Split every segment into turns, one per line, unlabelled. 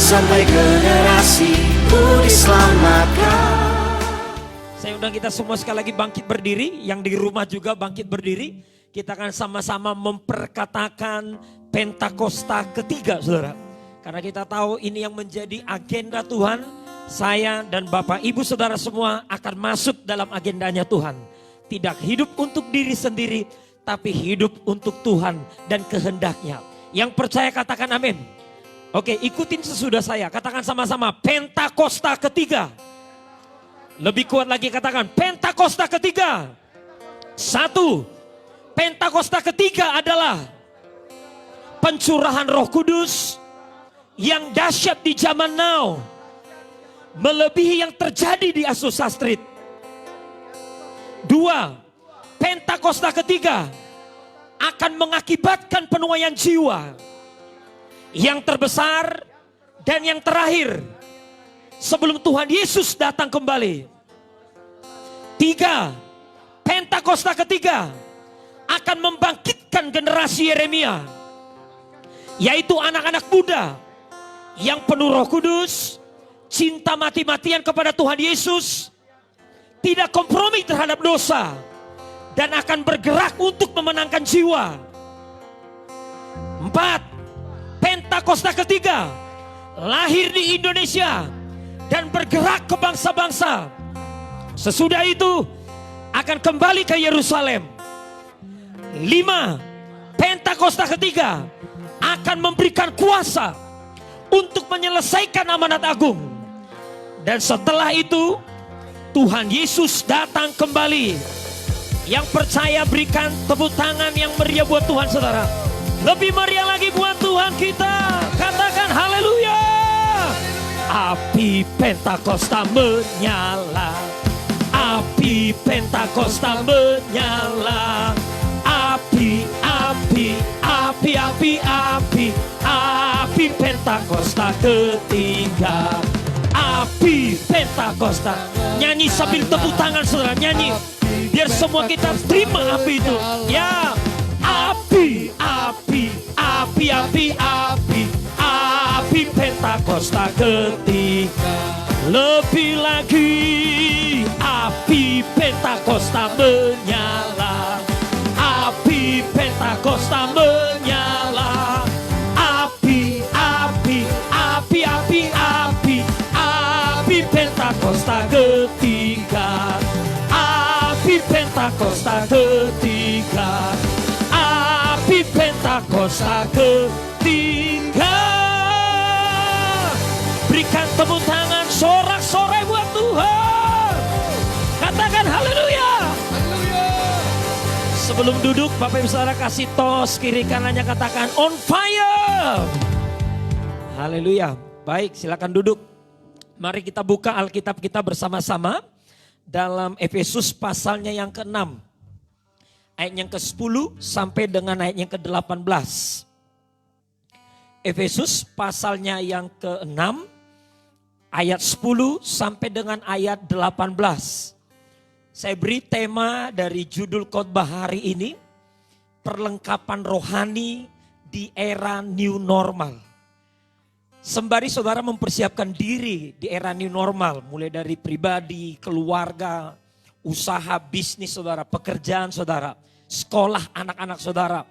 sampai generasi ku diselamatkan.
Saya undang kita semua sekali lagi bangkit berdiri, yang di rumah juga bangkit berdiri. Kita akan sama-sama memperkatakan Pentakosta ketiga, saudara. Karena kita tahu ini yang menjadi agenda Tuhan. Saya dan Bapak Ibu saudara semua akan masuk dalam agendanya Tuhan. Tidak hidup untuk diri sendiri, tapi hidup untuk Tuhan dan kehendaknya. Yang percaya katakan amin. Oke, ikutin sesudah saya. Katakan sama-sama Pentakosta ketiga. Lebih kuat lagi katakan Pentakosta ketiga. Satu, Pentakosta ketiga adalah pencurahan Roh Kudus yang dahsyat di zaman now, melebihi yang terjadi di Azusa Street. Dua, Pentakosta ketiga akan mengakibatkan penuaian jiwa yang terbesar dan yang terakhir sebelum Tuhan Yesus datang kembali. Tiga, Pentakosta ketiga akan membangkitkan generasi Yeremia, yaitu anak-anak muda yang penuh Roh Kudus, cinta mati-matian kepada Tuhan Yesus, tidak kompromi terhadap dosa, dan akan bergerak untuk memenangkan jiwa. Empat, Pentakosta ketiga lahir di Indonesia dan bergerak ke bangsa-bangsa. Sesudah itu akan kembali ke Yerusalem. Lima, Pentakosta ketiga akan memberikan kuasa untuk menyelesaikan amanat agung. Dan setelah itu Tuhan Yesus datang kembali. Yang percaya berikan tepuk tangan yang meriah buat Tuhan saudara. Lebih meriah lagi buat Tuhan kita. Katakan haleluya. Api Pentakosta menyala. Api Pentakosta menyala. Api, api, api, api, api. Api Pentakosta ketiga. Api Pentakosta. Nyanyi sambil tepuk tangan saudara, nyanyi. Biar semua kita terima api itu. Ya, api, api, api, api, api. Api Pentakosta ketiga. Lebih lagi, api Pentakosta menyala. Api Pentakosta menyala. Api, api, api, api, api. Api Pentakosta ketiga. Api Pentakosta ketiga. Api Pentakosta ketiga. Berikan tepuk tangan sorak-sorai buat Tuhan. Katakan haleluya. Sebelum duduk Bapak Ibu Saudara kasih tos kiri kanannya, katakan on fire. Haleluya. Baik, silakan duduk. Mari kita buka Alkitab kita bersama-sama dalam Efesus pasalnya yang ke-6. Ayat yang ke-10 sampai dengan ayat yang ke-18. Efesus pasalnya yang ke-6 ayat 10 sampai dengan ayat 18. Saya beri tema dari judul khotbah hari ini, perlengkapan rohani di era new normal. Sembari saudara mempersiapkan diri di era new normal, mulai dari pribadi, keluarga, usaha, bisnis saudara, pekerjaan saudara, sekolah anak-anak saudara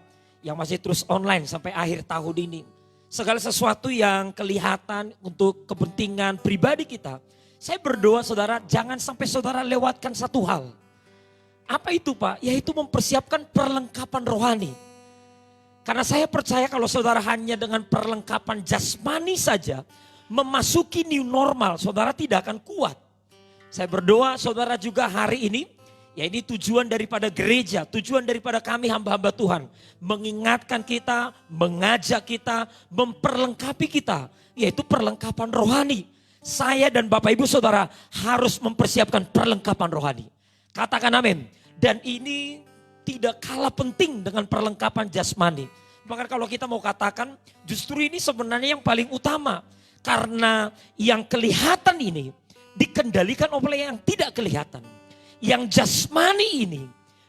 yang masih terus online sampai akhir tahun ini. Segala sesuatu yang kelihatan untuk kepentingan pribadi kita. Saya berdoa saudara, jangan sampai saudara lewatkan satu hal. Apa itu Pak? Yaitu mempersiapkan perlengkapan rohani. Karena saya percaya kalau saudara hanya dengan perlengkapan jasmani saja memasuki new normal, saudara tidak akan kuat. Saya berdoa saudara juga hari ini, ya ini tujuan daripada gereja, tujuan daripada kami hamba-hamba Tuhan. Mengingatkan kita, mengajak kita, memperlengkapi kita, yaitu perlengkapan rohani. Saya dan Bapak Ibu Saudara harus mempersiapkan perlengkapan rohani. Katakan amin. Dan ini tidak kalah penting dengan perlengkapan jasmani. Maka kalau kita mau katakan justru ini sebenarnya yang paling utama. Karena yang kelihatan ini dikendalikan oleh yang tidak kelihatan. Yang jasmani ini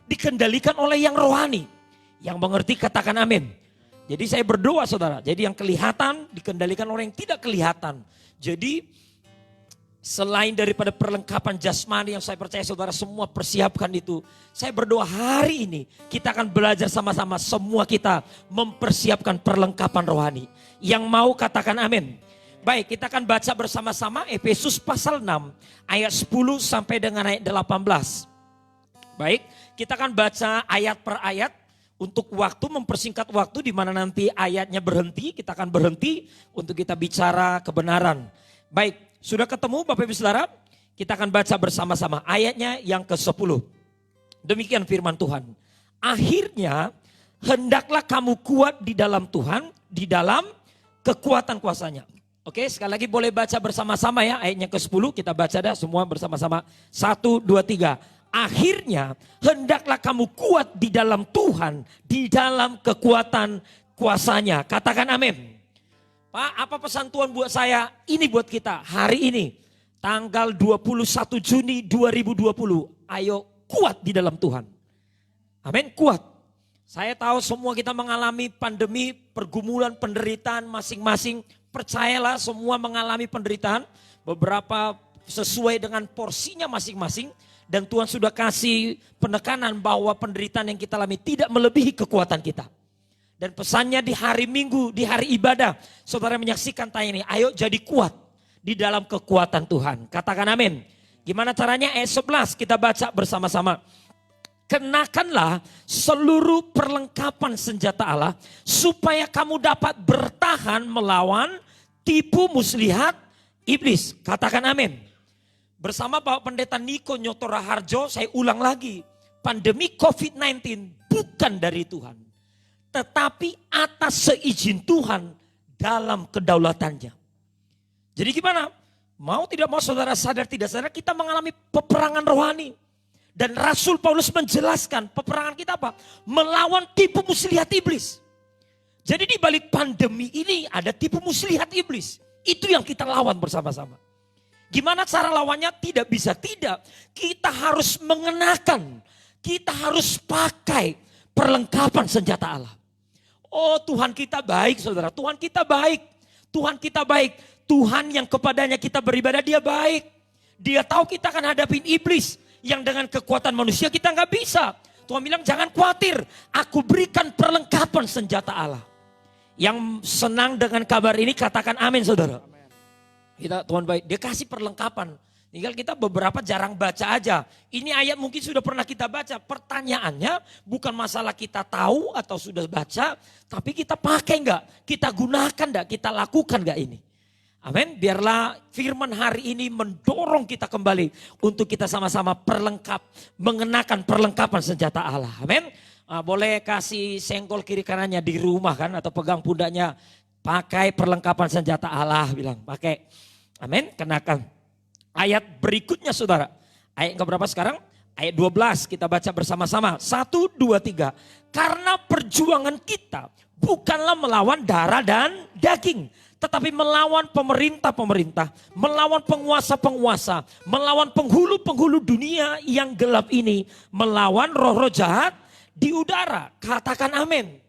dikendalikan oleh yang rohani. Yang mengerti katakan amin. Jadi saya berdoa saudara, jadi yang kelihatan dikendalikan oleh yang tidak kelihatan. Jadi selain daripada perlengkapan jasmani yang saya percaya saudara semua persiapkan itu. Saya berdoa hari ini kita akan belajar sama-sama semua kita mempersiapkan perlengkapan rohani. Yang mau katakan amin. Baik, kita akan baca bersama-sama Efesus pasal 6 ayat 10 sampai dengan ayat 18. Baik, kita akan baca ayat per ayat. Untuk waktu mempersingkat waktu di mana nanti ayatnya berhenti, kita akan berhenti untuk kita bicara kebenaran. Baik, sudah ketemu Bapak Ibu Saudara? Kita akan baca bersama-sama ayatnya yang ke-10. Demikian firman Tuhan. Akhirnya hendaklah kamu kuat di dalam Tuhan, di dalam kekuatan kuasanya. Oke, sekali lagi boleh baca bersama-sama ya ayatnya ke-10, kita baca dah semua bersama-sama. 1, 2, 3. Akhirnya hendaklah kamu kuat di dalam Tuhan, di dalam kekuatan kuasanya. Katakan amin. Pak, apa pesan Tuhan buat saya? Ini buat kita hari ini. Tanggal 21 Juni 2020. Ayo kuat di dalam Tuhan. Amin, kuat. Saya tahu semua kita mengalami pandemi, pergumulan, penderitaan masing-masing. Percayalah semua mengalami penderitaan. Beberapa sesuai dengan porsinya masing-masing. Dan Tuhan sudah kasih penekanan bahwa penderitaan yang kita alami tidak melebihi kekuatan kita. Dan pesannya di hari Minggu, di hari ibadah. Saudara menyaksikan tayang ini, ayo jadi kuat di dalam kekuatan Tuhan. Katakan amin. Gimana caranya? Ayat 11 kita baca bersama-sama. Kenakanlah seluruh perlengkapan senjata Allah supaya kamu dapat bertahan melawan tipu muslihat iblis. Katakan amin. Bersama Bapak Pendeta Niko Nyotora Harjo, saya ulang lagi. Pandemi COVID-19 bukan dari Tuhan. Tetapi atas seizin Tuhan dalam kedaulatannya. Jadi gimana? Mau tidak mau saudara sadar tidak sadar kita mengalami peperangan rohani. Dan Rasul Paulus menjelaskan peperangan kita apa? Melawan tipu muslihat iblis. Jadi di balik pandemi ini ada tipu muslihat iblis. Itu yang kita lawan bersama-sama. Gimana cara lawannya? Tidak bisa tidak. Kita harus mengenakan, kita harus pakai perlengkapan senjata Allah. Oh Tuhan kita baik saudara, Tuhan kita baik. Tuhan kita baik, Tuhan yang kepadanya kita beribadah dia baik. Dia tahu kita akan hadapin iblis yang dengan kekuatan manusia kita nggak bisa. Tuhan bilang jangan khawatir, aku berikan perlengkapan senjata Allah. Yang senang dengan kabar ini katakan amin saudara. Kita Tuhan baik, dia kasih perlengkapan. Tinggal kita beberapa jarang baca aja. Ini ayat mungkin sudah pernah kita baca. Pertanyaannya bukan masalah kita tahu atau sudah baca. Tapi kita pakai enggak? Kita gunakan enggak? Kita lakukan enggak ini? Amin. Biarlah firman hari ini mendorong kita kembali. Untuk kita sama-sama mengenakan perlengkapan senjata Allah. Amin. Boleh kasih senggol kiri kanannya di rumah kan. Atau pegang pundaknya. Pakai perlengkapan senjata Allah bilang. Pakai. Amin, kenakan. Ayat berikutnya saudara. Ayat yang keberapa sekarang? Ayat 12 kita baca bersama-sama. 1, 2, 3. Karena perjuangan kita bukanlah melawan darah dan daging. Tetapi melawan pemerintah-pemerintah. Melawan penguasa-penguasa. Melawan penghulu-penghulu dunia yang gelap ini. Melawan roh-roh jahat di udara. Katakan amin.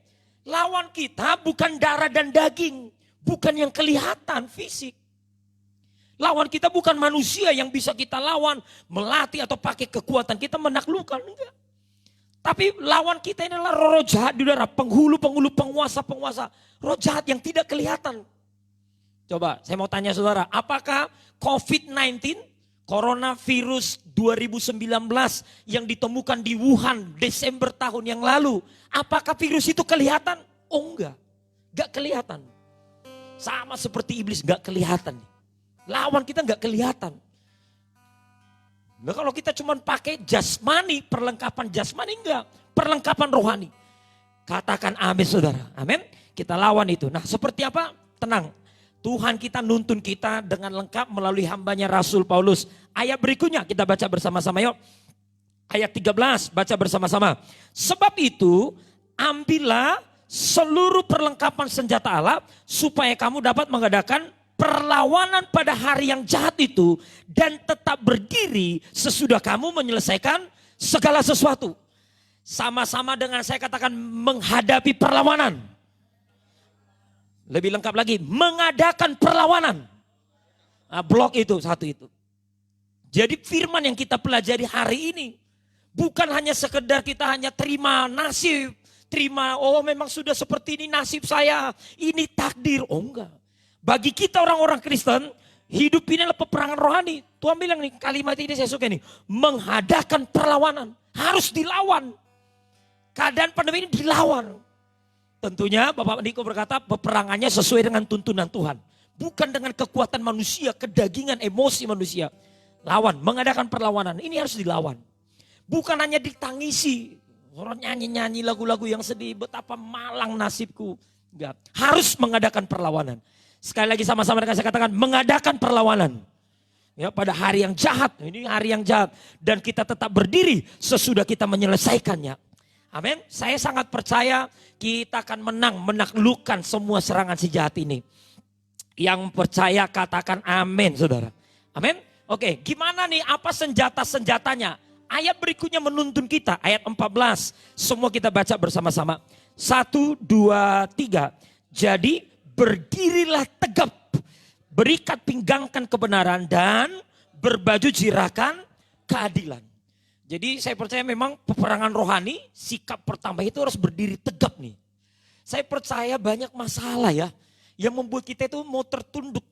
Lawan kita bukan darah dan daging. Bukan yang kelihatan fisik. Lawan kita bukan manusia yang bisa kita lawan, melatih atau pakai kekuatan kita menaklukkan. Enggak. Tapi lawan kita ini adalah roh jahat di udara, penghulu-penghulu, penguasa-penguasa. Roh jahat yang tidak kelihatan. Coba saya mau tanya saudara, apakah COVID-19, coronavirus 2019 yang ditemukan di Wuhan Desember tahun yang lalu, apakah virus itu kelihatan? Oh enggak, enggak kelihatan. Sama seperti iblis enggak kelihatan. Lawan kita nggak kelihatan. Nah kalau kita cuma pakai jasmani, perlengkapan jasmani enggak. Perlengkapan rohani. Katakan amin saudara. Amin. Kita lawan itu. Nah seperti apa? Tenang. Tuhan kita nuntun kita dengan lengkap melalui hambanya Rasul Paulus. Ayat berikutnya kita baca bersama-sama yuk. Ayat 13 baca bersama-sama. Sebab itu ambillah seluruh perlengkapan senjata Allah supaya kamu dapat mengadakan perlawanan pada hari yang jahat itu dan tetap berdiri sesudah kamu menyelesaikan segala sesuatu. Sama-sama dengan saya katakan menghadapi perlawanan. Lebih lengkap lagi, mengadakan perlawanan. Nah, blok itu, satu itu. Jadi firman yang kita pelajari hari ini, bukan hanya sekedar kita hanya terima nasib. Terima, oh memang sudah seperti ini nasib saya, ini takdir. Oh enggak. Bagi kita orang-orang Kristen, hidup ini adalah peperangan rohani. Tuhan bilang nih, kalimat ini saya suka nih. Mengadakan perlawanan, harus dilawan. Keadaan pandemi ini dilawan. Tentunya Bapak Niko berkata peperangannya sesuai dengan tuntunan Tuhan. Bukan dengan kekuatan manusia, kedagingan, emosi manusia. Lawan, mengadakan perlawanan. Ini harus dilawan. Bukan hanya ditangisi. Orang nyanyi-nyanyi lagu-lagu yang sedih. Betapa malang nasibku. Enggak. Harus mengadakan perlawanan. Sekali lagi sama-sama dengan saya katakan mengadakan perlawanan. Ya, pada hari yang jahat. Ini hari yang jahat. Dan kita tetap berdiri sesudah kita menyelesaikannya. Amin. Saya sangat percaya kita akan menang, menaklukkan semua serangan si jahat ini. Yang percaya katakan amin, saudara. Amin. Oke, gimana nih apa senjata-senjatanya? Ayat berikutnya menuntun kita, ayat 14. Semua kita baca bersama-sama. 1, 2, 3. Jadi berdirilah tegap, berikat pinggangkan kebenaran dan berbaju jirakan keadilan. Jadi saya percaya memang peperangan rohani, sikap pertama itu harus berdiri tegap nih. Saya percaya banyak masalah ya, yang membuat kita itu mau tertunduk.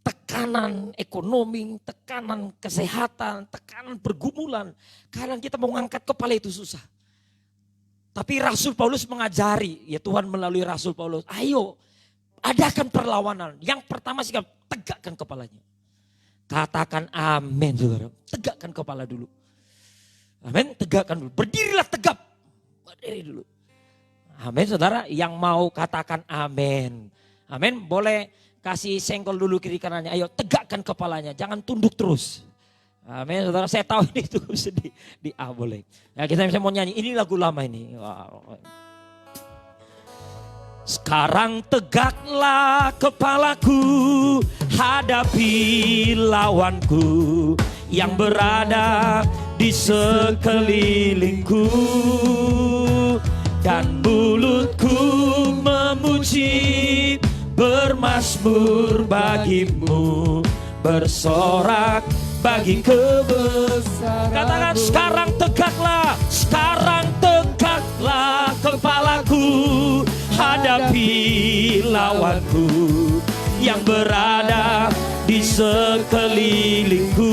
Tekanan ekonomi, tekanan kesehatan, tekanan pergumulan. Kadang kita mau ngangkat kepala itu susah. Tapi Rasul Paulus mengajari, ya Tuhan melalui Rasul Paulus, ayo adakan perlawanan. Yang pertama sikap, tegakkan kepalanya. Katakan amin saudara, tegakkan kepala dulu. Amin, tegakkan dulu. Berdirilah tegap. Berdiri dulu. Amin saudara, yang mau katakan amin. Amin, boleh kasih senggol dulu kiri kanannya. Ayo tegakkan kepalanya, jangan tunduk terus. Amin saudara, saya tahu ini tuh sedih. Boleh. Ya, kita bisa mau nyanyi, ini lagu lama ini. Wow. Sekarang tegaklah kepalaku, hadapi lawanku yang berada di sekelilingku, dan mulutku memuji, bermazmur bagimu, bersorak bagi kebesaran. Katakan sekarang tegaklah kepalaku, hadapi lawanku yang berada di sekelilingku,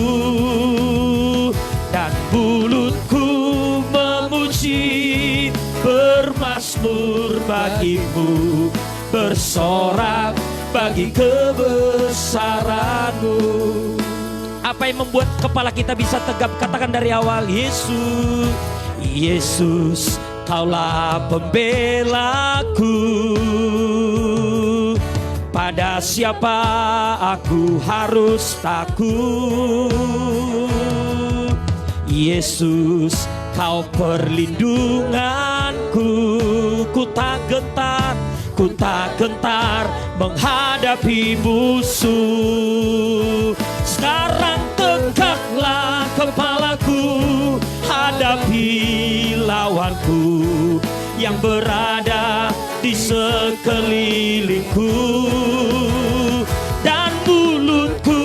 dan mulutku memuji, bermazmur bagimu, bersorak bagi kebesaranmu. Apa yang membuat kepala kita bisa tegap? Katakan dari awal, Yesus, Yesus, Kaulah pembelaku. Pada siapa aku harus takut? Yesus, Kau perlindunganku. Ku tak gentar menghadapi musuh. Sekarang tegaklah kepalaku, hadapi lawanku yang berada di sekelilingku, dan mulutku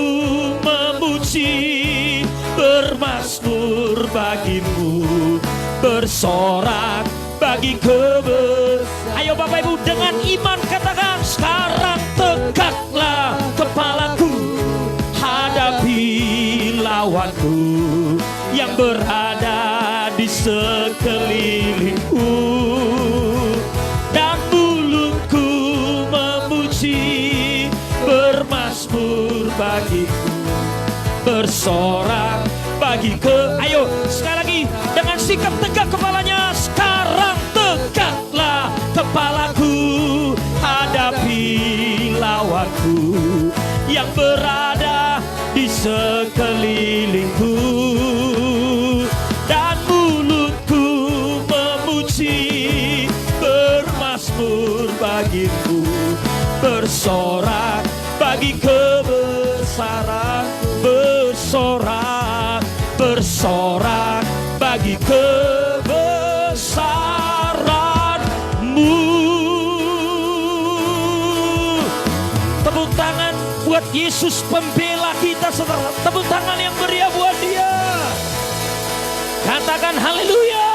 memuji, bermazmur bagimu, bersorak bagi kebesaran. Ayo Bapak Ibu dengan iman katakan, sekarang tegaklah kepalaku, hadapi lawanku yang berada di sekelilingku, dan mulutku memuji, bermazmur bagiku, bersorak bagi ayo sekali lagi dengan sikap tegak kepalanya. Sekarang tegaklah kepalaku, hadapi lawanku yang berada di sekelilingku, dan mulutku memuji, bermazmur bagimu, bersorak bagi kebesaran, bersorak bagi kebesaranmu. buat Yesus pembela kita, saudara. Tepuk tangan yang meriah buat Dia. Katakan haleluya.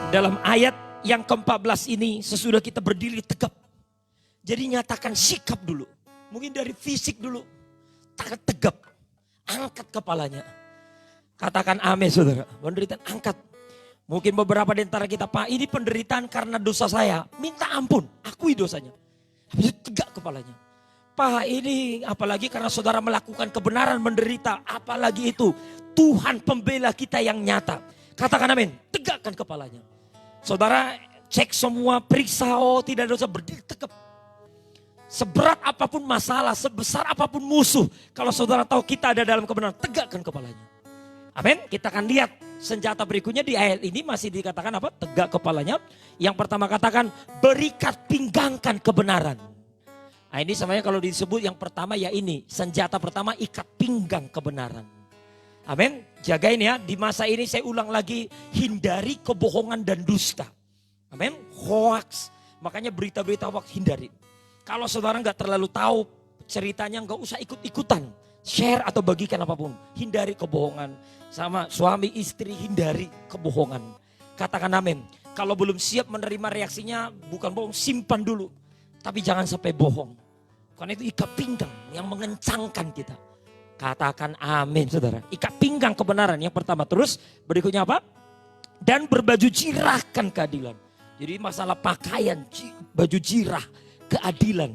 Dalam ayat yang ke-14 ini, sesudah kita berdiri tegap, jadi nyatakan sikap dulu. Mungkin dari fisik dulu. Tegap. Angkat kepalanya. Katakan amin, saudara. Penderitaan angkat. Mungkin beberapa di antara kita, Pak, ini penderitaan karena dosa saya. Minta ampun, akui dosanya. Habis itu tegak kepalanya. Pak, ini apalagi karena saudara melakukan kebenaran menderita. Apalagi itu, Tuhan pembela kita yang nyata. Katakan amin, tegakkan kepalanya. Saudara cek semua, periksa, oh tidak ada dosa, berdiri tegap. Seberat apapun masalah, sebesar apapun musuh. Kalau saudara tahu kita ada dalam kebenaran, tegakkan kepalanya. Amin, kita akan lihat. Senjata berikutnya di ayat ini masih dikatakan apa? Tegak kepalanya. Yang pertama katakan berikat pinggangkan kebenaran. Nah ini sebenarnya kalau disebut yang pertama ya ini. Senjata pertama ikat pinggang kebenaran. Amin. Jagain ya, di masa ini saya ulang lagi. Hindari kebohongan dan dusta. Amin. Hoax. Makanya berita-berita hoax hindari. Kalau saudara gak terlalu tahu ceritanya, gak usah ikut-ikutan. Share atau bagikan apapun. Hindari kebohongan. Sama suami istri hindari kebohongan. Katakan amin. Kalau belum siap menerima reaksinya bukan bohong, simpan dulu. Tapi jangan sampai bohong. Karena itu ikat pinggang yang mengencangkan kita. Katakan amin, saudara. Ikat pinggang kebenaran yang pertama. Terus berikutnya apa? Dan berbaju jirahkan keadilan. Jadi masalah pakaian, baju jirah, keadilan.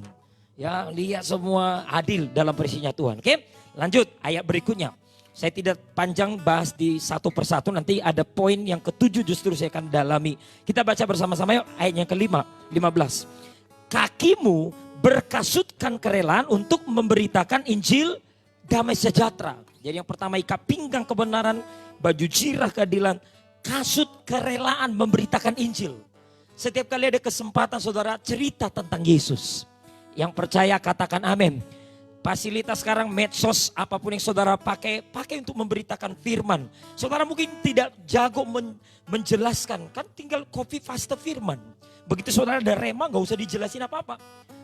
Ya, lihat semua adil dalam presiden Tuhan. Oke, lanjut ayat berikutnya. Saya tidak panjang bahas di satu persatu, nanti ada poin yang ke-7 justru saya akan dalami. Kita baca bersama-sama yuk ayat yang ke-15. Kakimu berkasutkan kerelaan untuk memberitakan Injil damai sejahtera. Jadi yang pertama ikat pinggang kebenaran, baju jirah keadilan, kasut kerelaan memberitakan Injil. Setiap kali ada kesempatan saudara cerita tentang Yesus. Yang percaya katakan amin. Fasilitas sekarang medsos apapun yang saudara pakai untuk memberitakan firman. Saudara mungkin tidak jago menjelaskan, kan tinggal copy paste firman. Begitu saudara ada rema gak usah dijelasin apa-apa.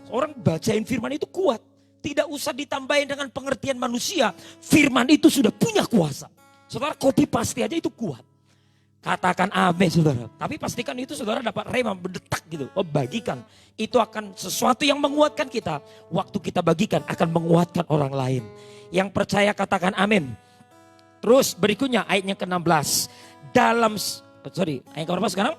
Orang bacain firman itu kuat. Tidak usah ditambahin dengan pengertian manusia. Firman itu sudah punya kuasa. Saudara copy paste aja itu kuat. Katakan amin saudara. Tapi pastikan itu saudara dapat rema berdetak gitu. Oh bagikan. Itu akan sesuatu yang menguatkan kita. Waktu kita bagikan akan menguatkan orang lain. Yang percaya katakan amin. Terus berikutnya ayatnya ke-16. Ayat ke berapa sekarang?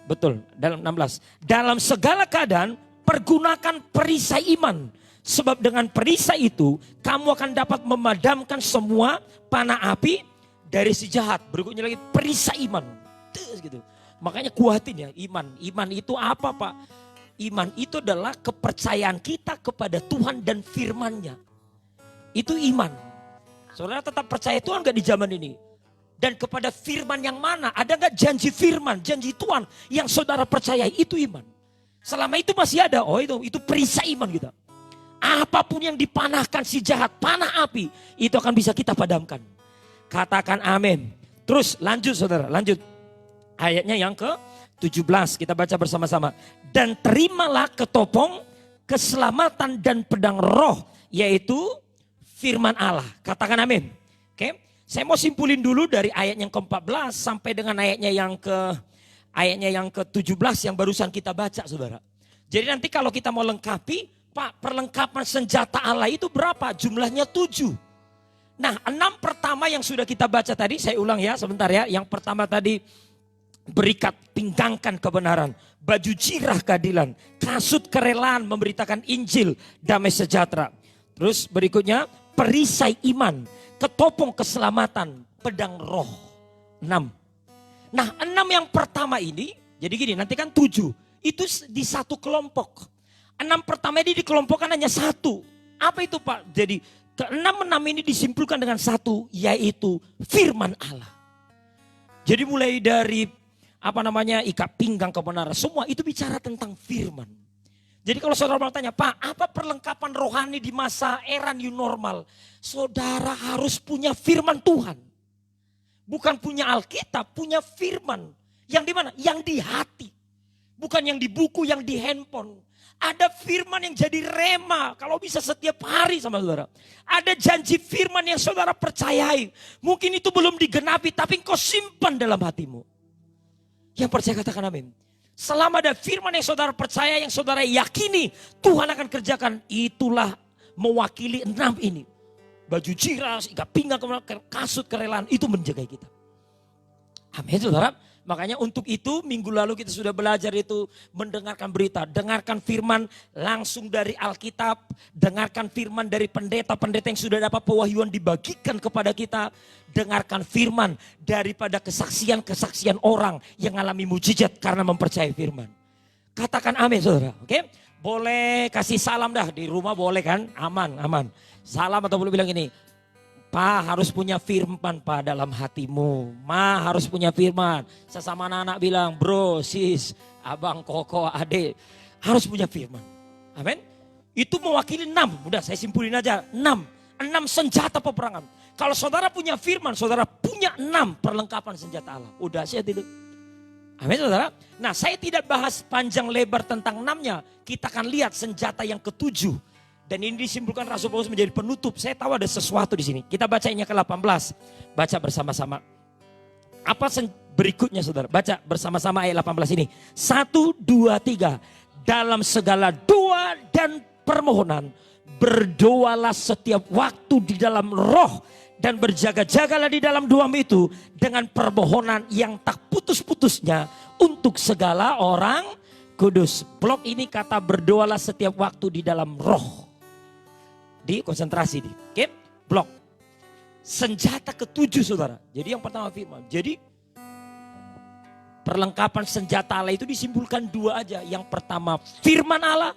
Betul, dalam 16. Dalam segala keadaan pergunakan perisai iman. Sebab dengan perisai itu kamu akan dapat memadamkan semua panah api dari si jahat. Berikutnya lagi perisai iman. Gitu. Makanya kuatin ya iman. Iman itu apa Pak? Iman itu adalah kepercayaan kita kepada Tuhan dan firman-Nya. Itu iman. Saudara tetap percaya Tuhan gak di zaman ini? Dan kepada firman yang mana? Ada gak janji firman, janji Tuhan yang saudara percayai? Itu iman. Selama itu masih ada, oh itu perisai iman kita. Apapun yang dipanahkan si jahat, panah api, itu akan bisa kita padamkan. Katakan amin. Terus lanjut saudara, lanjut. Ayatnya yang ke-17 kita baca bersama-sama. Dan terimalah ketopong keselamatan dan pedang roh, yaitu firman Allah. Katakan amin. Oke, saya mau simpulin dulu dari ayat yang ke-14 sampai dengan ayatnya yang ke-17 yang barusan kita baca saudara. Jadi nanti kalau kita mau lengkapi, Pak perlengkapan senjata Allah itu berapa? Jumlahnya 7. Nah 6 pertama yang sudah kita baca tadi, saya ulang ya sebentar ya. Yang pertama tadi berikat pinggangkan kebenaran, baju jirah keadilan, kasut kerelaan memberitakan Injil damai sejahtera. Terus berikutnya perisai iman, ketopong keselamatan, pedang roh. 6. Nah 6 yang pertama ini, jadi gini nanti kan 7. Itu di satu kelompok. 6 pertama ini dikelompokkan hanya 1. Apa itu Pak? Jadi ke-6 ini disimpulkan dengan 1, yaitu firman Allah. Jadi mulai dari ikat pinggang kebenaran, semua itu bicara tentang firman. Jadi kalau saudara mau tanya, Pak apa perlengkapan rohani di masa era new normal? Saudara harus punya firman Tuhan. Bukan punya Alkitab, punya firman. Yang di mana? Yang di hati. Bukan yang di buku, yang di handphone. Ada firman yang jadi rema, kalau bisa setiap hari sama saudara. Ada janji firman yang saudara percayai. Mungkin itu belum digenapi, tapi engkau simpan dalam hatimu. Yang percaya katakan amin. Selama ada firman yang saudara percaya, yang saudara yakini, Tuhan akan kerjakan. Itulah mewakili 6 ini. Baju jiras, ikat pinggang, kasut kerelaan, itu menjaga kita. Amin saudara. Makanya untuk itu minggu lalu kita sudah belajar itu mendengarkan berita. Dengarkan firman langsung dari Alkitab. Dengarkan firman dari pendeta-pendeta yang sudah dapat pewahyuan dibagikan kepada kita. Dengarkan firman daripada kesaksian-kesaksian orang yang alami mujizat karena mempercayai firman. Katakan amin saudara. Oke? Boleh kasih salam dah di rumah, boleh kan? Aman, aman. Salam atau boleh bilang ini. Pa harus punya firman Pak dalam hatimu. Ma harus punya firman. Sesama anak-anak bilang bro, sis, abang, koko, adik. Harus punya firman. Amin. Itu mewakili 6. Udah saya simpulin aja. 6 senjata peperangan. Kalau saudara punya firman, saudara punya 6 perlengkapan senjata Allah. Udah saya tidak. Amin saudara. Nah saya tidak bahas panjang lebar tentang 6-nya. Kita akan lihat senjata yang ke-7. Dan ini disimpulkan Rasul Paulus menjadi penutup. Saya tahu ada sesuatu di sini. Kita bacanya ke-18. Baca bersama-sama. Apa berikutnya saudara? Baca bersama-sama ayat 18 ini. 1, 2, 3. Dalam segala doa dan permohonan. Berdoalah setiap waktu di dalam roh. Dan berjaga-jagalah di dalam doamu itu. Dengan permohonan yang tak putus-putusnya. Untuk segala orang kudus. Blok ini kata berdoalah setiap waktu di dalam roh. Di konsentrasi di oke, blok. Senjata ke-7 saudara. Jadi yang pertama firman. Jadi perlengkapan senjata Allah itu disimpulkan 2 aja. Yang pertama firman Allah.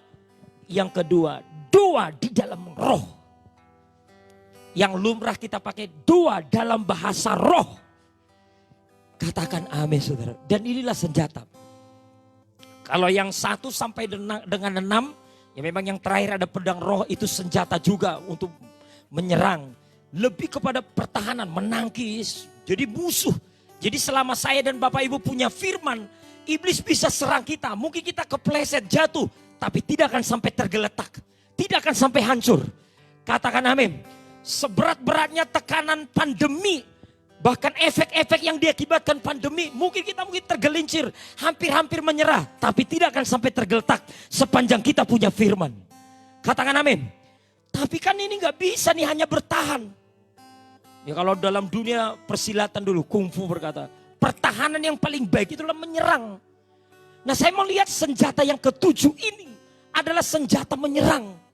Yang kedua doa di dalam roh. Yang lumrah kita pakai doa dalam bahasa roh. Katakan amin saudara. Dan inilah senjata. Kalau yang 1 sampai dengan 6. Ya memang yang terakhir ada pedang roh, itu senjata juga untuk menyerang. Lebih kepada pertahanan, menangkis. Jadi musuh. Jadi selama saya dan Bapak Ibu punya firman, iblis bisa serang kita. Mungkin kita kepleset, jatuh. Tapi tidak akan sampai tergeletak. Tidak akan sampai hancur. Katakan amin. Seberat-beratnya tekanan pandemi. Bahkan efek-efek yang diakibatkan pandemi. Mungkin kita tergelincir. Hampir-hampir menyerah. Tapi tidak akan sampai tergeletak. Sepanjang kita punya firman. Katakan amin. Tapi kan ini gak bisa nih hanya bertahan. Ya kalau dalam dunia persilatan dulu. Kungfu berkata. Pertahanan yang paling baik itulah menyerang. Nah saya melihat senjata yang ke-7 ini. Adalah senjata menyerang.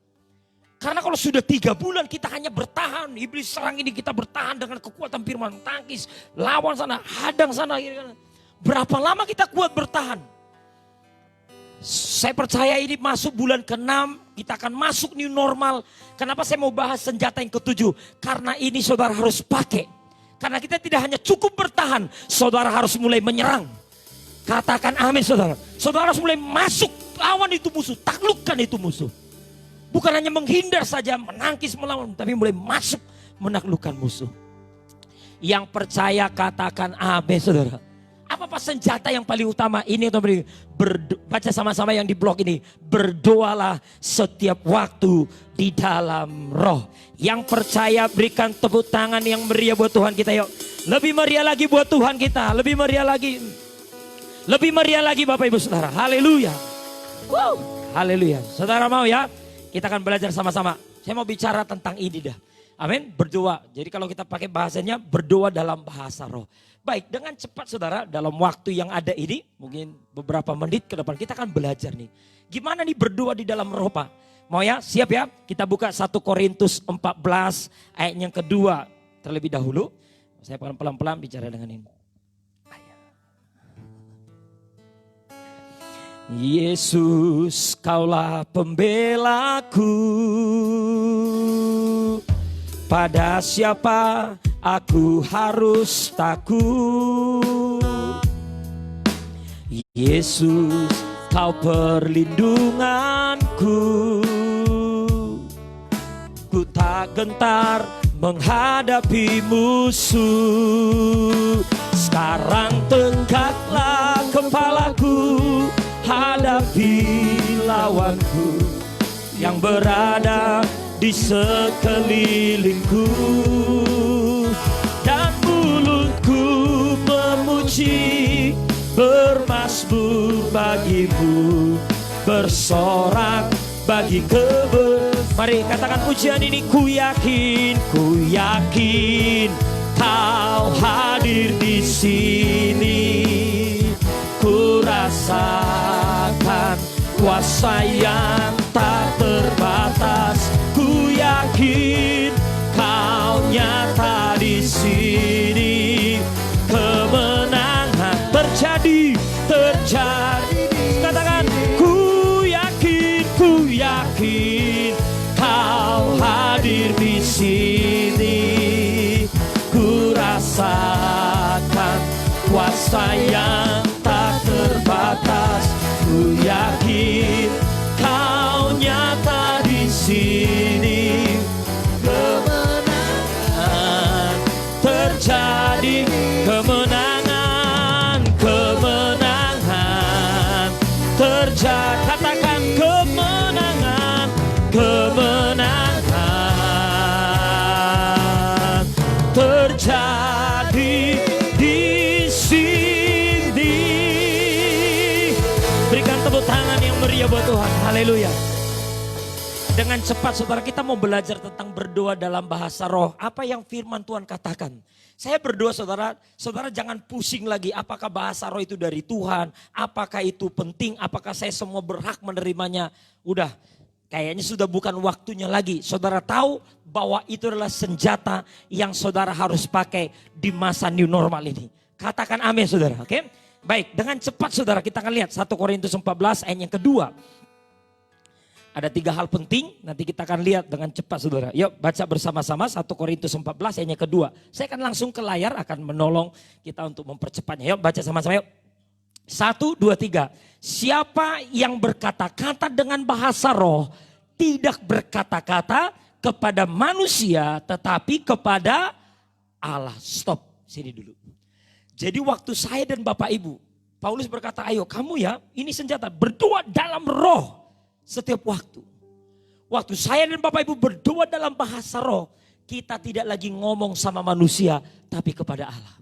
Karena kalau sudah 3 bulan kita hanya bertahan. Iblis serang ini kita bertahan dengan kekuatan firman. Tangkis, lawan sana, hadang sana. Berapa lama kita kuat bertahan? Saya percaya ini masuk bulan ke-6. Kita akan masuk new normal. Kenapa saya mau bahas senjata yang ke-7? Karena ini saudara harus pakai. Karena kita tidak hanya cukup bertahan. Saudara harus mulai menyerang. Katakan amin saudara. Saudara harus mulai masuk. Lawan itu musuh. Taklukkan itu musuh. Bukan hanya menghindar saja, menangkis, melawan. Tapi mulai masuk menaklukkan musuh. Yang percaya katakan amin saudara. Apa senjata yang paling utama? Ini atau baca sama-sama yang di blog ini. Berdoalah setiap waktu di dalam roh. Yang percaya berikan tepuk tangan yang meriah buat Tuhan kita yuk. Lebih meriah lagi buat Tuhan kita. Lebih meriah lagi. Lebih meriah lagi Bapak Ibu Saudara. Haleluya. Wow. Haleluya. Saudara mau ya? Kita akan belajar sama-sama. Saya mau bicara tentang ini dah. Amin. Berdoa. Jadi kalau kita pakai bahasanya berdoa dalam bahasa roh. Baik, dengan cepat saudara, dalam waktu yang ada ini, mungkin beberapa menit ke depan kita akan belajar nih. Gimana nih berdoa di dalam roh Pak? Mau ya? Siap ya? Kita buka 1 Korintus 14 ayat yang kedua terlebih dahulu. Saya pelan-pelan bicara dengan ini. Yesus, kaulah pembelaku, pada siapa aku harus takut. Yesus, kau perlindunganku, ku tak gentar menghadapi musuh. Sekarang tegaklah kepalaku, hadapi lawanku yang berada di sekelilingku, dan mulutku memuji, bermasmur bagimu, bersorak bagi Mari katakan pujian ini. Ku yakin Kau hadir di sini. Ku rasakan kuasa yang tak terbatas. Ku yakin Kau nyata di sini. Kemenangan terjadi. Katakan ku yakin Kau hadir di sini. Ku rasakan kuasa yang tak terbatas. Ku yakin Kau nyata di sini. Kemenangan terjadi. Kemenangan terjadi. Katakan kemenangan terjadi di sini. Berikan tepuk tangan yang meriah buat Tuhan. Haleluya. Dengan cepat saudara, kita mau belajar tentang berdoa dalam bahasa roh. Apa yang firman Tuhan katakan? Saya berdoa saudara jangan pusing lagi apakah bahasa roh itu dari Tuhan, apakah itu penting, apakah saya semua berhak menerimanya. Udah, kayaknya sudah bukan waktunya lagi. Saudara tahu bahwa itu adalah senjata yang saudara harus pakai di masa new normal ini. Katakan amin saudara, oke? Baik, dengan cepat saudara kita akan lihat 1 Korintus 14 ayat yang kedua. Ada 3 hal penting, nanti kita akan lihat dengan cepat saudara. Yuk baca bersama-sama 1 Korintus 14 ayat yang kedua. Saya akan langsung ke layar, akan menolong kita untuk mempercepatnya. Yuk baca sama-sama yuk. 1, 2, 3. Siapa yang berkata-kata dengan bahasa roh, tidak berkata-kata kepada manusia, tetapi kepada Allah. Stop, sini dulu. Jadi waktu saya dan Bapak Ibu, Paulus berkata, ayo kamu ya, ini senjata, berdoa dalam roh. Setiap waktu saya dan Bapak Ibu berdoa dalam bahasa roh, kita tidak lagi ngomong sama manusia, tapi kepada Allah.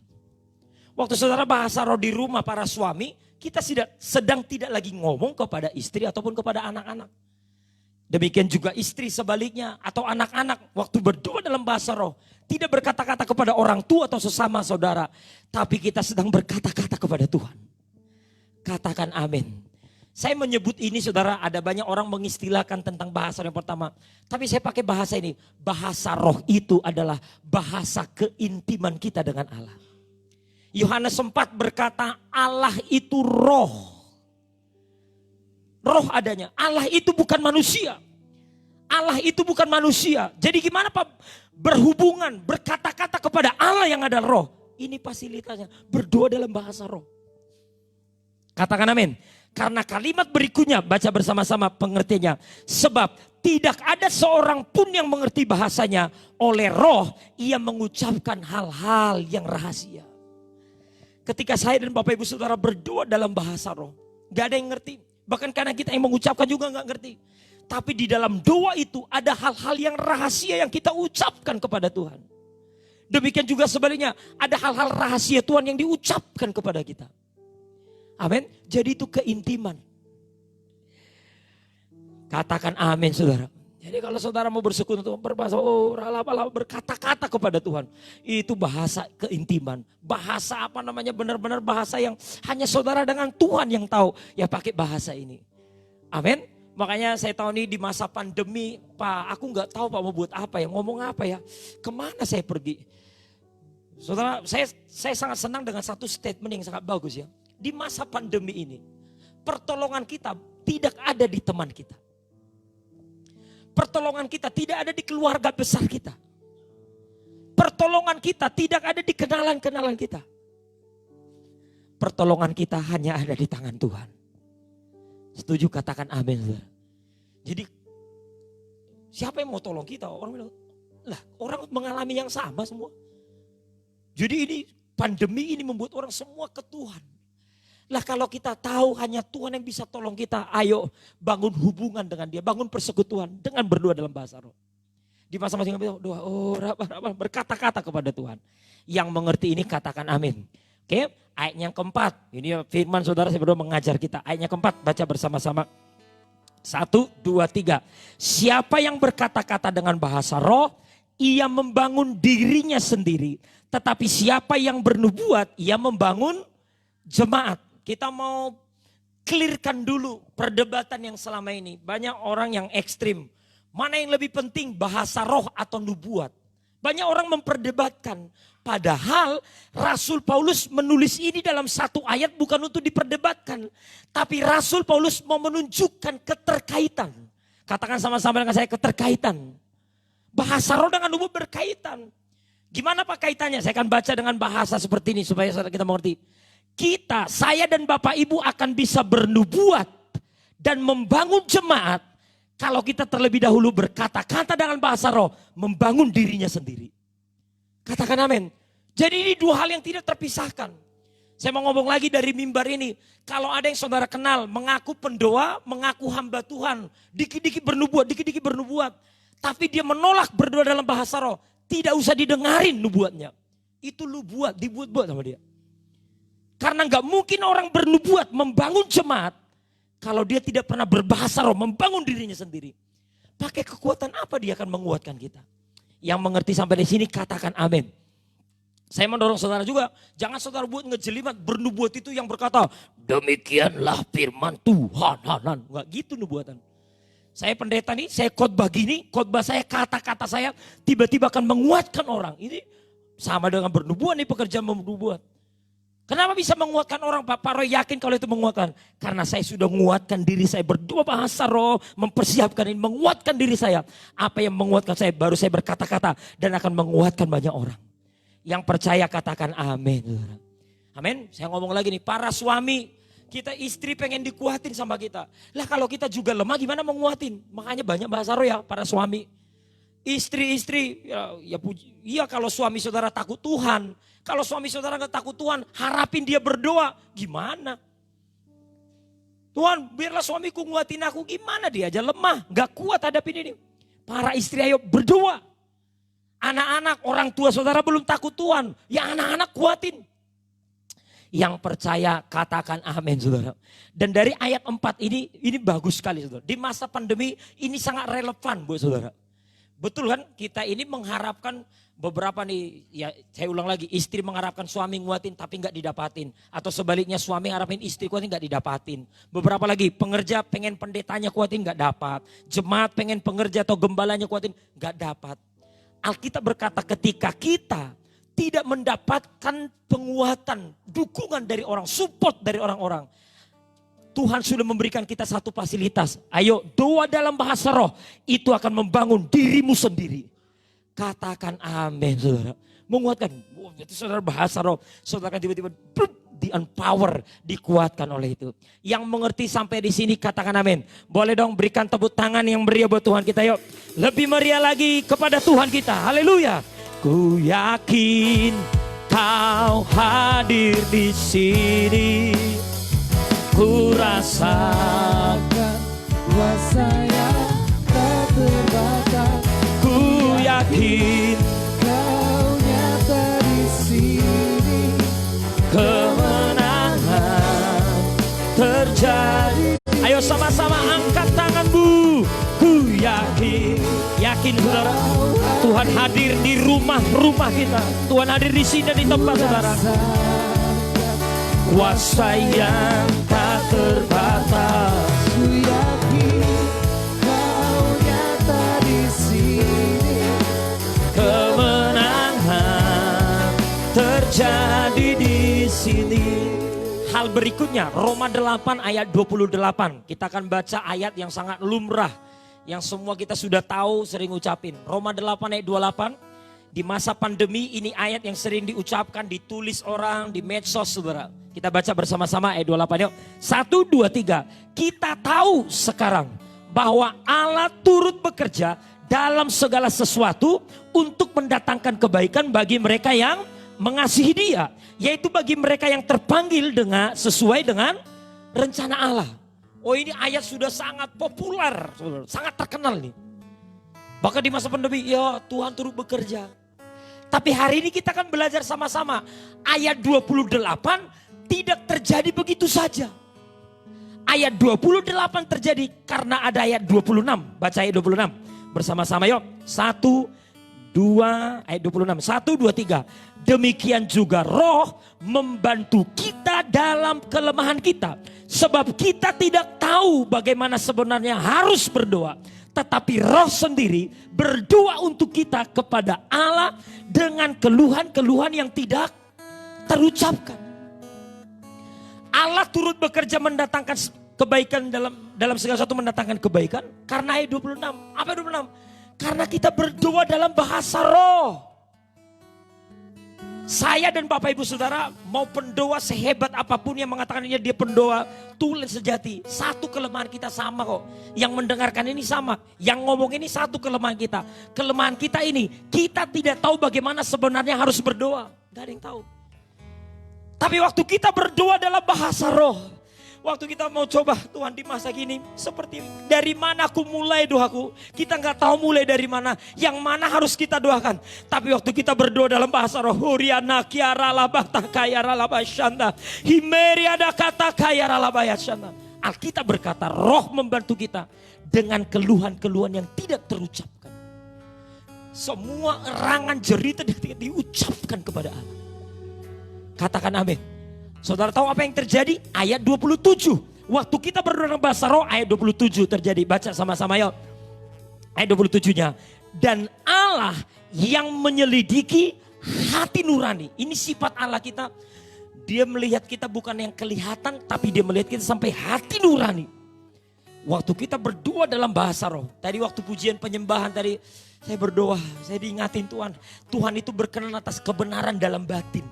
Waktu saudara bahasa roh di rumah para suami, kita sedang tidak lagi ngomong kepada istri ataupun kepada anak-anak. Demikian juga istri sebaliknya, atau anak-anak waktu berdoa dalam bahasa roh, tidak berkata-kata kepada orang tua atau sesama saudara, tapi kita sedang berkata-kata kepada Tuhan. Katakan amin. Saya menyebut ini saudara, ada banyak orang mengistilahkan tentang bahasa yang pertama. Tapi saya pakai bahasa ini. Bahasa roh itu adalah bahasa keintiman kita dengan Allah. Yohanes 4 berkata Allah itu roh. Roh adanya. Allah itu bukan manusia. Allah itu bukan manusia. Jadi gimana Pak berhubungan, berkata-kata kepada Allah yang ada roh. Ini fasilitasnya, berdoa dalam bahasa roh. Katakan amin. Karena kalimat berikutnya, baca bersama-sama pengertiannya. Sebab tidak ada seorang pun yang mengerti bahasanya, oleh roh ia mengucapkan hal-hal yang rahasia. Ketika saya dan Bapak Ibu Saudara berdoa dalam bahasa roh, gak ada yang ngerti. Bahkan karena kita yang mengucapkan juga gak ngerti. Tapi di dalam doa itu ada hal-hal yang rahasia yang kita ucapkan kepada Tuhan. Demikian juga sebaliknya, ada hal-hal rahasia Tuhan yang diucapkan kepada kita. Amin. Jadi itu keintiman. Katakan amin saudara. Jadi kalau saudara mau bersekutu untuk berbahasa, berkata-kata kepada Tuhan. Itu bahasa keintiman. Bahasa apa namanya, benar-benar bahasa yang hanya saudara dengan Tuhan yang tahu. Ya pakai bahasa ini. Amin. Makanya saya tahu nih di masa pandemi, Pak aku gak tahu Pak mau buat apa ya, ngomong apa ya. Kemana saya pergi. Saudara saya sangat senang dengan satu statement yang sangat bagus ya. Di masa pandemi ini, pertolongan kita tidak ada di teman kita. Pertolongan kita tidak ada di keluarga besar kita. Pertolongan kita tidak ada di kenalan-kenalan kita. Pertolongan kita hanya ada di tangan Tuhan. Setuju, katakan amin. Jadi siapa yang mau tolong kita? Orang bilang, lah orang mengalami yang sama semua. Jadi ini pandemi ini membuat orang semua ke Tuhan. Lah kalau kita tahu hanya Tuhan yang bisa tolong kita, ayo bangun hubungan dengan dia, bangun persekutuan dengan berdoa dalam bahasa roh. Di masing-masing doa, berkata-kata kepada Tuhan. Yang mengerti ini katakan amin. Oke, ayat yang keempat, ini firman saudara saya berdoa mengajar kita. Ayat yang keempat, baca bersama-sama. 1, 2, 3. Siapa yang berkata-kata dengan bahasa roh, ia membangun dirinya sendiri. Tetapi siapa yang bernubuat, ia membangun jemaat. Kita mau clearkan dulu perdebatan yang selama ini. Banyak orang yang ekstrim. Mana yang lebih penting, bahasa roh atau nubuat? Banyak orang memperdebatkan. Padahal Rasul Paulus menulis ini dalam satu ayat bukan untuk diperdebatkan. Tapi Rasul Paulus mau menunjukkan keterkaitan. Katakan sama-sama dengan saya, keterkaitan. Bahasa roh dengan nubuat berkaitan. Gimana Pak kaitannya? Saya akan baca dengan bahasa seperti ini supaya kita mengerti. Kita, saya dan Bapak Ibu akan bisa bernubuat dan membangun jemaat kalau kita terlebih dahulu berkata-kata dengan bahasa roh, membangun dirinya sendiri. Katakan amin. Jadi ini dua hal yang tidak terpisahkan. Saya mau ngomong lagi dari mimbar ini. Kalau ada yang saudara kenal, mengaku pendoa, mengaku hamba Tuhan, dikit-dikit bernubuat. Tapi dia menolak berdoa dalam bahasa roh. Tidak usah didengarin nubuatnya. Itu nubuat, dibuat-buat sama dia. Karena gak mungkin orang bernubuat membangun jemaat. Kalau dia tidak pernah berbahasa roh, membangun dirinya sendiri. Pakai kekuatan apa dia akan menguatkan kita? Yang mengerti sampai di sini katakan amin. Saya mendorong saudara juga. Jangan saudara buat ngejelimet. Bernubuat itu yang berkata, demikianlah firman Tuhan. Gak gitu nubuatan. Saya pendeta nih, saya khotbah gini, khotbah saya, kata-kata saya tiba-tiba akan menguatkan orang. Ini sama dengan bernubuat nih, pekerjaan bernubuat. Kenapa bisa menguatkan orang? Pak Roy yakin kalau itu menguatkan. Karena saya sudah menguatkan diri saya, berdoa bahasa roh, mempersiapkan ini, menguatkan diri saya. Apa yang menguatkan saya? Baru saya berkata-kata dan akan menguatkan banyak orang. Yang percaya katakan amin. Amin. Saya ngomong lagi nih, para suami, kita istri pengen dikuatin sama kita. Lah kalau kita juga lemah gimana menguatin? Makanya banyak bahasa roh ya para suami. Istri-istri, ya kalau suami saudara takut Tuhan. Kalau suami saudara gak takut Tuhan, harapin dia berdoa. Gimana? Tuhan biarlah suamiku nguatin aku. Gimana dia aja lemah, gak kuat hadapin ini. Para istri ayo berdoa. Anak-anak, orang tua saudara belum takut Tuhan. Ya anak-anak kuatin. Yang percaya katakan amin saudara. Dan dari ayat 4 ini bagus sekali saudara. Di masa pandemi ini sangat relevan buat saudara. Betul kan kita ini mengharapkan beberapa nih, ya saya ulang lagi, istri mengharapkan suami nguatin tapi gak didapatin. Atau sebaliknya suami harapin istri kuatin gak didapatin. Beberapa lagi pengerja pengen pendetanya kuatin gak dapat. Jemaat pengen pengerja atau gembalanya kuatin gak dapat. Alkitab berkata ketika kita tidak mendapatkan penguatan, dukungan dari orang, support dari orang-orang. Tuhan sudah memberikan kita satu fasilitas. Ayo doa dalam bahasa roh, itu akan membangun dirimu sendiri. Katakan amin saudara. Menguatkan, itu saudara bahasa roh. Saudara akan tiba-tiba di-empower, dikuatkan oleh itu. Yang mengerti sampai di sini katakan amin. Boleh dong berikan tepuk tangan yang meriah buat Tuhan kita yuk. Lebih meriah lagi kepada Tuhan kita. Haleluya. Ku yakin kau hadir di sini. Ku rasakan
kuasa yang tak terbatas.
Ku yakin
kau nyata di sini.
Kemenangan terjadi. Ayo sama-sama angkat tanganmu. Ku yakin saudara, Tuhan hadir di rumah-rumah kita. Tuhan hadir di sini dan di tempat saudara. Kuasa yang tak terbatas.
Ku yakin kau nyata di sini.
Kemenangan terjadi di sini. Hal berikutnya Roma 8 ayat 28. Kita akan baca ayat yang sangat lumrah, yang semua kita sudah tahu, sering ucapin. Roma 8 ayat 28. Di masa pandemi ini ayat yang sering diucapkan, ditulis orang di medsos saudara. Kita baca bersama-sama ayat 28 yuk. 1, 2, 3. Kita tahu sekarang bahwa Allah turut bekerja dalam segala sesuatu untuk mendatangkan kebaikan bagi mereka yang mengasihi dia. Yaitu bagi mereka yang terpanggil dengan sesuai dengan rencana Allah. Oh, ini ayat sudah sangat populer, sangat terkenal nih. Bahkan di masa pandemi, ya Tuhan turut bekerja. Tapi hari ini kita akan belajar sama-sama. Ayat 28 tidak terjadi begitu saja. Ayat 28 terjadi karena ada ayat 26. Baca ayat 26 bersama-sama yuk. ayat 26. 1, 2, 3. Demikian juga Roh membantu kita dalam kelemahan kita. Sebab kita tidak tahu bagaimana sebenarnya harus berdoa. Tetapi Roh sendiri berdoa untuk kita kepada Allah dengan keluhan-keluhan yang tidak terucapkan. Allah turut bekerja mendatangkan kebaikan dalam segala sesuatu, mendatangkan kebaikan. Karena ayat 26. Apa 26? Karena kita berdoa dalam bahasa roh. Saya dan Bapak Ibu Saudara mau pendoa sehebat apapun yang mengatakan dia pendoa tulen sejati. Satu kelemahan kita sama kok. Yang mendengarkan ini sama. Yang ngomong ini satu kelemahan kita. Kelemahan kita ini, kita tidak tahu bagaimana sebenarnya harus berdoa. Gak ada yang tahu. Tapi waktu kita berdoa dalam bahasa roh, waktu kita mau coba Tuhan di masa gini, seperti dari mana aku mulai doaku, kita nggak tahu mulai dari mana, yang mana harus kita doakan. Tapi waktu kita berdoa dalam bahasa roh, Huriana kiara labata kayara labayashanda, himeri ada kata kayara labayashanda. Alkitab berkata roh membantu kita dengan keluhan-keluhan yang tidak terucapkan. Semua erangan jerita diucapkan kepada Allah. Katakan amin. Saudara tahu apa yang terjadi? Ayat 27. Waktu kita berdoa dalam bahasa roh, ayat 27 terjadi. Baca sama-sama yuk. Ayat 27-nya. Dan Allah yang menyelidiki hati nurani. Ini sifat Allah kita. Dia melihat kita bukan yang kelihatan, tapi dia melihat kita sampai hati nurani. Waktu kita berdoa dalam bahasa roh. Tadi waktu pujian penyembahan tadi, saya berdoa, saya diingatin Tuhan. Tuhan itu berkenan atas kebenaran dalam batin.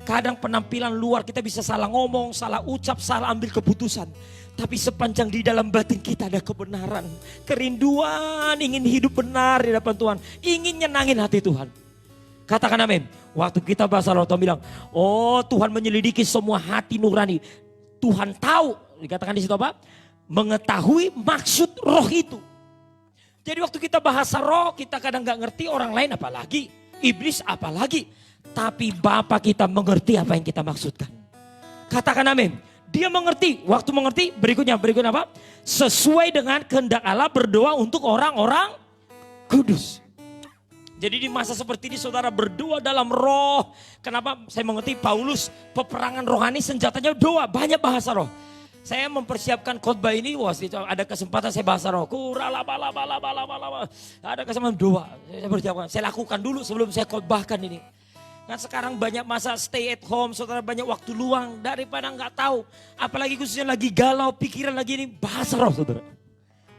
Kadang penampilan luar kita bisa salah ngomong, salah ucap, salah ambil keputusan. Tapi sepanjang di dalam batin kita ada kebenaran. Kerinduan ingin hidup benar di hadapan Tuhan. Ingin nyenangin hati Tuhan. Katakan amin. Waktu kita bahasa roh Tuhan bilang, oh Tuhan menyelidiki semua hati nurani. Tuhan tahu, dikatakan di situ apa? Mengetahui maksud roh itu. Jadi waktu kita bahasa roh, kita kadang gak ngerti, orang lain apalagi. Iblis apalagi. Tapi Bapa kita mengerti apa yang kita maksudkan. Katakan amin. Dia mengerti. Waktu mengerti berikutnya apa? Sesuai dengan kehendak Allah berdoa untuk orang-orang kudus. Jadi di masa seperti ini saudara berdoa dalam roh. Kenapa saya mengerti Paulus peperangan rohani senjatanya doa. Banyak bahasa roh. Saya mempersiapkan khotbah ini, ada kesempatan saya bahasa roh. Ada kesempatan doa. Saya persiapkan. Saya lakukan dulu sebelum saya khotbahkan ini. Kan sekarang banyak masa stay at home, saudara banyak waktu luang daripada nggak tahu. Apalagi khususnya lagi galau, pikiran lagi ini bahasa roh saudara.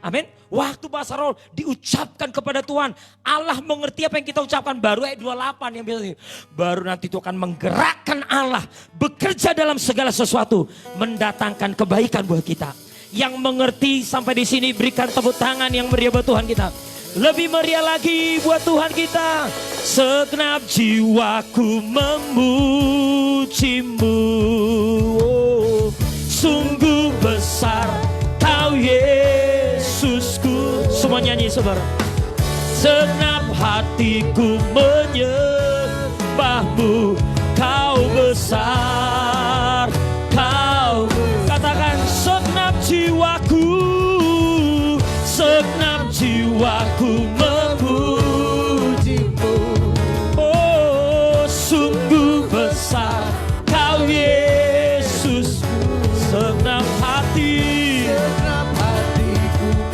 Amin. Waktu bahasa roh diucapkan kepada Tuhan. Allah mengerti apa yang kita ucapkan. Baru ayat 28 yang bilang. Baru nanti itu akan menggerakkan Allah. Bekerja dalam segala sesuatu. Mendatangkan kebaikan buat kita. Yang mengerti sampai di sini berikan tepuk tangan yang meriah buat Tuhan kita. Lebih meriah lagi buat Tuhan kita. Segenap jiwaku memujimu. Oh, sungguh besar Kau Yesusku. Semua nyanyi saudara. Segenap hatiku menyembahmu. Kau besar. Kau katakan segenap jiwaku. Segenap jiwaku memujimu. Oh sungguh besar Kau Yesus. Segenap hatiku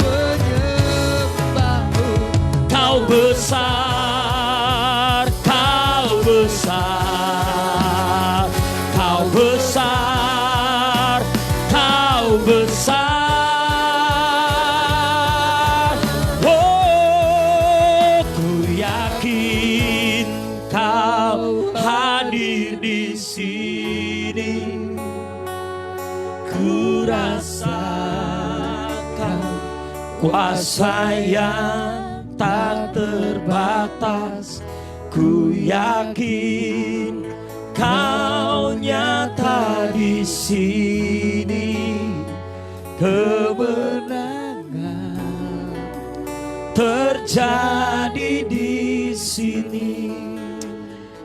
menyembahmu. Kau besar. Kau besar. Kau besar. Kau besar. Kuasa yang tak terbatas, Ku yakin Kau nyata di sini, kemenangan terjadi di sini.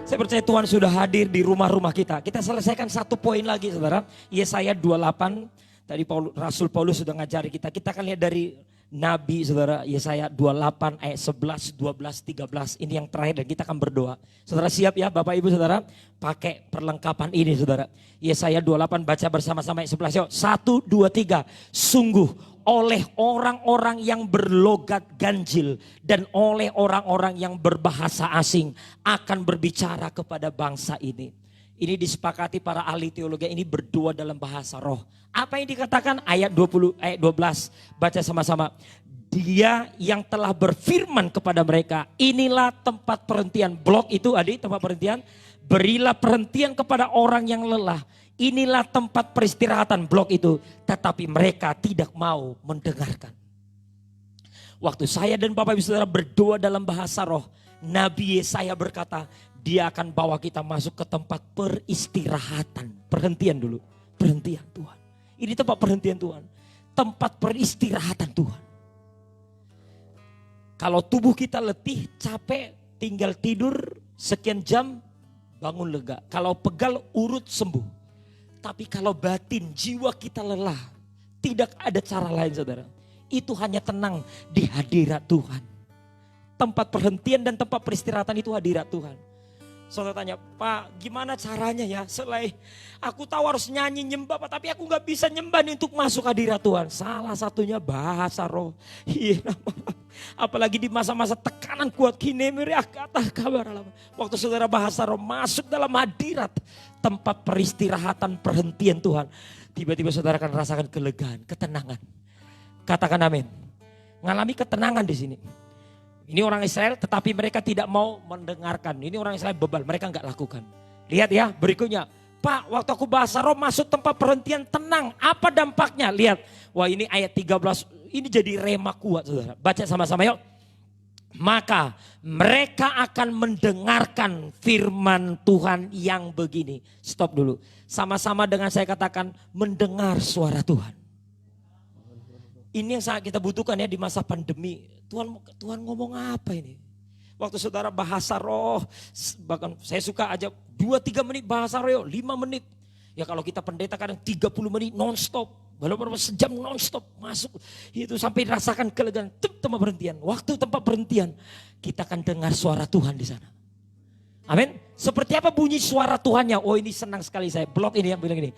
Saya percaya Tuhan sudah hadir di rumah-rumah kita. Kita selesaikan satu poin lagi, saudara. Yesaya 28. Tadi Rasul Paulus sudah ngajari kita. Kita akan lihat dari Nabi, saudara. Yesaya 28 ayat 11, 12, 13. Ini yang terakhir dan kita akan berdoa. Saudara siap ya Bapak Ibu Saudara? Pakai perlengkapan ini saudara. Yesaya 28 baca bersama-sama ayat 11. Yuk, 1, 2, 3. Sungguh oleh orang-orang yang berlogat ganjil dan oleh orang-orang yang berbahasa asing akan berbicara kepada bangsa ini. Ini disepakati para ahli teologi, ini berdoa dalam bahasa roh. Apa yang dikatakan? Ayat 20, ayat 12. Baca sama-sama. Dia yang telah berfirman kepada mereka, inilah tempat perhentian. Blok itu adik, tempat perhentian. Berilah perhentian kepada orang yang lelah. Inilah tempat peristirahatan, blok itu. Tetapi mereka tidak mau mendengarkan. Waktu saya dan Bapak Ibu Saudara berdoa dalam bahasa roh, Nabi Yesaya berkata, dia akan bawa kita masuk ke tempat peristirahatan. Perhentian dulu, perhentian Tuhan. Ini tempat perhentian Tuhan. Tempat peristirahatan Tuhan. Kalau tubuh kita letih, capek, tinggal tidur sekian jam, bangun lega. Kalau pegal, urut sembuh. Tapi kalau batin, jiwa kita lelah, tidak ada cara lain saudara. Itu hanya tenang di hadirat Tuhan. Tempat perhentian dan tempat peristirahatan itu hadirat Tuhan. Saudara tanya, Pak gimana caranya ya? Selain aku tahu harus nyanyi nyembah Pak, tapi aku gak bisa nyembah nih untuk masuk hadirat Tuhan. Salah satunya bahasa roh. Iya, apalagi di masa-masa tekanan kuat kini kata kabar. Waktu saudara bahasa roh masuk dalam hadirat, tempat peristirahatan perhentian Tuhan. Tiba-tiba saudara akan rasakan kelegaan, ketenangan. Katakan amin. Ngalami ketenangan di sini. Ini orang Israel tetapi mereka tidak mau mendengarkan. Ini orang Israel bebal, mereka enggak lakukan. Lihat ya berikutnya. Pak waktu aku bahasa roh masuk tempat perhentian tenang. Apa dampaknya? Lihat. Wah ini ayat 13. Ini jadi rema kuat saudara. Baca sama-sama yuk. Maka mereka akan mendengarkan firman Tuhan yang begini. Stop dulu. Sama-sama dengan saya katakan mendengar suara Tuhan. Ini yang sangat kita butuhkan ya di masa pandemi. Tuhan ngomong apa ini? Waktu saudara bahasa roh, bahkan saya suka aja 2-3 menit bahasa roh, 5 menit. Ya kalau kita pendeta kadang 30 menit non-stop. Walaupun sejam non-stop masuk. Itu sampai rasakan kelegaan. Tempat berhentian. Waktu tempat berhentian. Kita akan dengar suara Tuhan di sana. Amin. Seperti apa bunyi suara Tuhannya? Oh ini senang sekali saya. Blog ini yang bilang ini.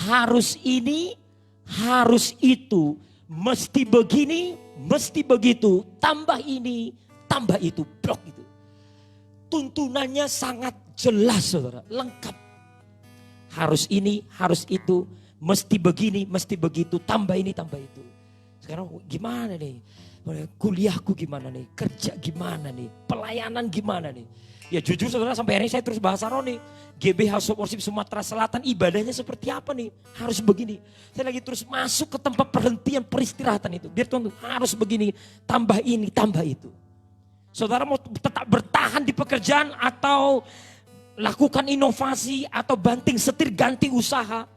Harus ini, harus itu. Mesti begini, mesti begitu, tambah ini, tambah itu, blok itu. Tuntunannya sangat jelas saudara, lengkap. Harus ini, harus itu, mesti begini, mesti begitu, tambah ini, tambah itu. Sekarang gimana nih? Kuliahku gimana nih? Kerja gimana nih? Pelayanan gimana nih? Ya jujur saudara sampai hari ini saya terus bahasa roh nih. GB House of Worship Sumatera Selatan ibadahnya seperti apa nih? Harus begini. Saya lagi terus masuk ke tempat perhentian peristirahatan itu. Biar Tuhan harus begini, tambah ini, tambah itu. Saudara mau tetap bertahan di pekerjaan atau lakukan inovasi atau banting setir ganti usaha.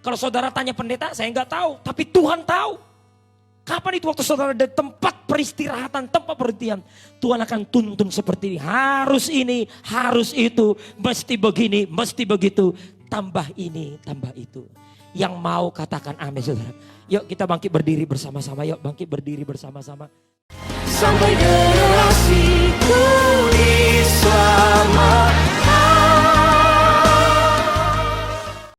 Kalau saudara tanya pendeta saya nggak tahu, tapi Tuhan tahu. Kapan itu waktu saudara ada tempat peristirahatan, tempat perhentian. Tuhan akan tuntun seperti ini. Harus ini, harus itu. Mesti begini, mesti begitu. Tambah ini, tambah itu. Yang mau katakan amin saudara. Yuk kita bangkit berdiri bersama-sama. Yuk bangkit berdiri bersama-sama.
Sampai